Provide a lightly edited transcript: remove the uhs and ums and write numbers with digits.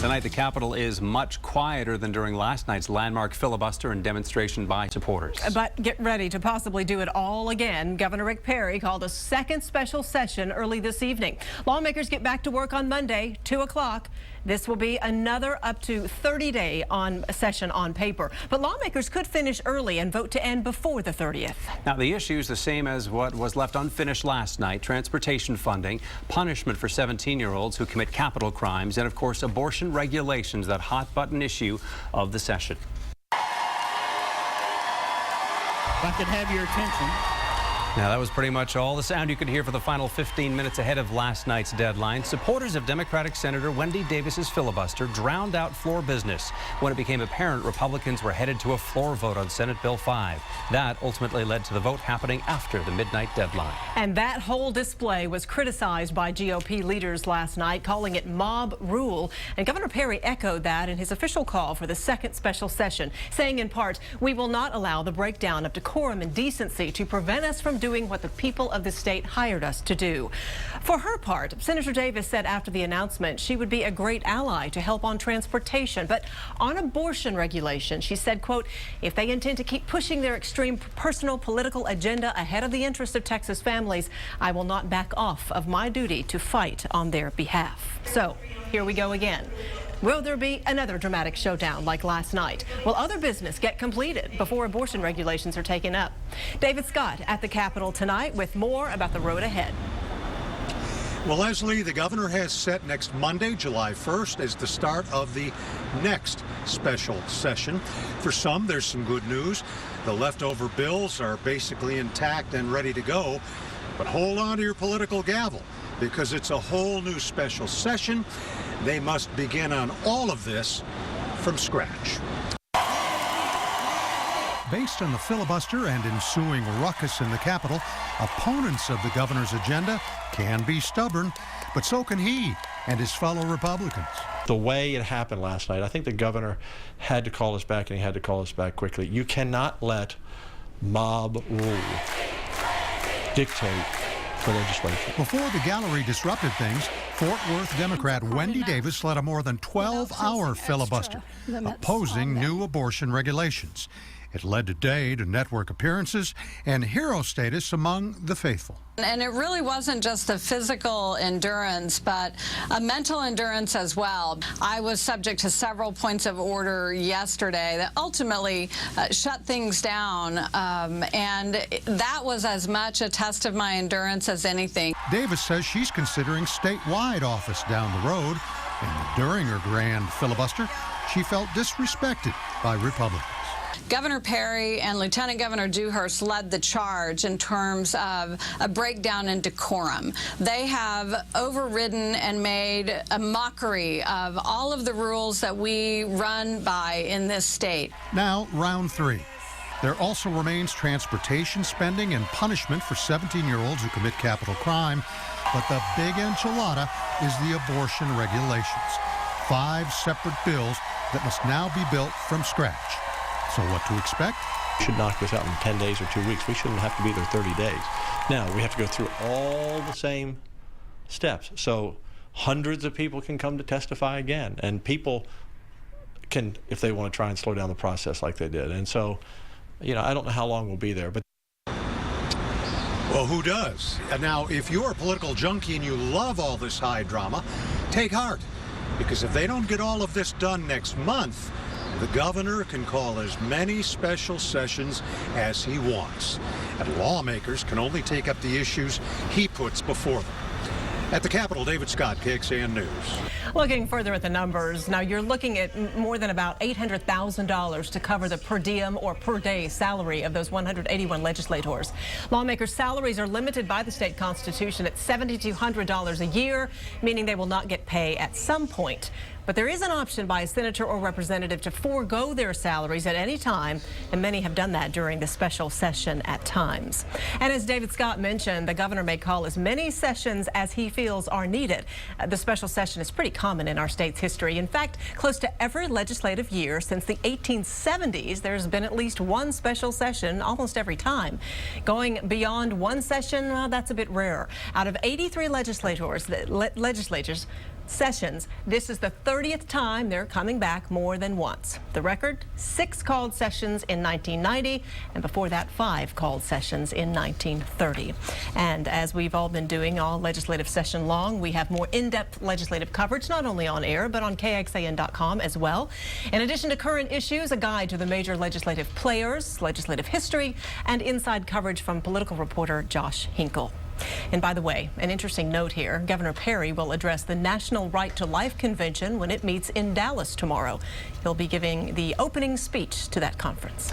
Tonight, the Capitol is much quieter than during last night's landmark filibuster and demonstration by supporters. But get ready to possibly do it all again. Governor Rick Perry called a second special session early this evening. Lawmakers get back to work on Monday, 2 o'clock. This will be another up to 30-day session on paper. But lawmakers could finish early and vote to end before the 30th. Now, the issue is the same as what was left unfinished last night: transportation funding, punishment for 17-year-olds who commit capital crimes, and, of course, abortion regulations, that hot-button issue of the session. If I could have your attention. Now, that was pretty much all the sound you could hear for the final 15 minutes ahead of last night's deadline. Supporters of Democratic Senator Wendy Davis's filibuster drowned out floor business when it became apparent Republicans were headed to a floor vote on Senate Bill 5. That ultimately led to the vote happening after the midnight deadline. And that whole display was criticized by GOP leaders last night, calling it mob rule. And Governor Perry echoed that in his official call for the second special session, saying in part, "We will not allow the breakdown of decorum and decency to prevent us from doing what the people of the state hired us to do." For her part, Senator Davis said after the announcement she would be a great ally to help on transportation. But on abortion regulation, she said, quote, "If they intend to keep pushing their extreme personal political agenda ahead of the interests of Texas families, I will not back off of my duty to fight on their behalf." So here we go again. Will there be another dramatic showdown like last night? Will other business get completed before abortion regulations are taken up? David Scott at the Capitol tonight with more about the road ahead. Well, Leslie, the governor has set next Monday, July 1st, as the start of the next special session. For some, there's some good news. The leftover bills are basically intact and ready to go. But hold on to your political gavel, because it's a whole new special session. They must begin on all of this from scratch. Based on the filibuster and ensuing ruckus in the Capitol, opponents of the governor's agenda can be stubborn, but so can he and his fellow Republicans. The way it happened last night, I think the governor had to call us back, and he had to call us back quickly. You cannot let mob rule dictate the legislature. Before the gallery disrupted things, Fort Worth Democrat Wendy Davis led a more than 12-hour filibuster opposing new abortion regulations. It led today to network appearances and hero status among the faithful. And it really wasn't just the physical endurance, but a mental endurance as well. I was subject to several points of order yesterday that ultimately shut things down, and that was as much a test of my endurance as anything. Davis says she's considering statewide office down the road, and during her grand filibuster, she felt disrespected by Republicans. Governor Perry and Lieutenant Governor Dewhurst led the charge in terms of a breakdown in decorum. They have overridden and made a mockery of all of the rules that we run by in this state. Now, round 3. There also remains transportation spending and punishment for 17-year-olds who commit capital crime. But the big enchilada is the abortion regulations. 5 separate bills that must now be built from scratch. So what to expect? We should knock this out in 10 days or 2 weeks. We shouldn't have to be there 30 days. Now, we have to go through all the same steps. So hundreds of people can come to testify again, and people can, if they want to try and slow down the process like they did. And so, you know, I don't know how long we'll be there, but well, who does? Now, if you're a political junkie and you love all this high drama, take heart, because if they don't get all of this done next month, the governor can call as many special sessions as he wants, and lawmakers can only take up the issues he puts before them. At the Capitol, David Scott, KXAN News. Looking further at the numbers, now you're looking at more than about $800,000 to cover the per diem or per day salary of those 181 legislators. Lawmakers' salaries are limited by the state constitution at $7,200 a year, meaning they will not get pay at some point. But there is an option by a senator or representative to forego their salaries at any time, and many have done that during the special session at times. And as David Scott mentioned, the governor may call as many sessions as he feels are needed. The special session is pretty common in our state's history. In fact, close to every legislative year since the 1870s, there's been at least one special session almost every time. Going beyond one session, well, that's a bit rare. Out of 83 legislatures, sessions. This is the 30th time they're coming back more than once. The record, 6 called sessions in 1990, and before that 5 called sessions in 1930. And as we've all been doing all legislative session long, we have more in-depth legislative coverage, not only on air, but on KXAN.com as well. In addition to current issues, a guide to the major legislative players, legislative history, and inside coverage from political reporter Josh Hinkle. And by the way, an interesting note here, Governor Perry will address the National Right to Life Convention when it meets in Dallas tomorrow. He'll be giving the opening speech to that conference.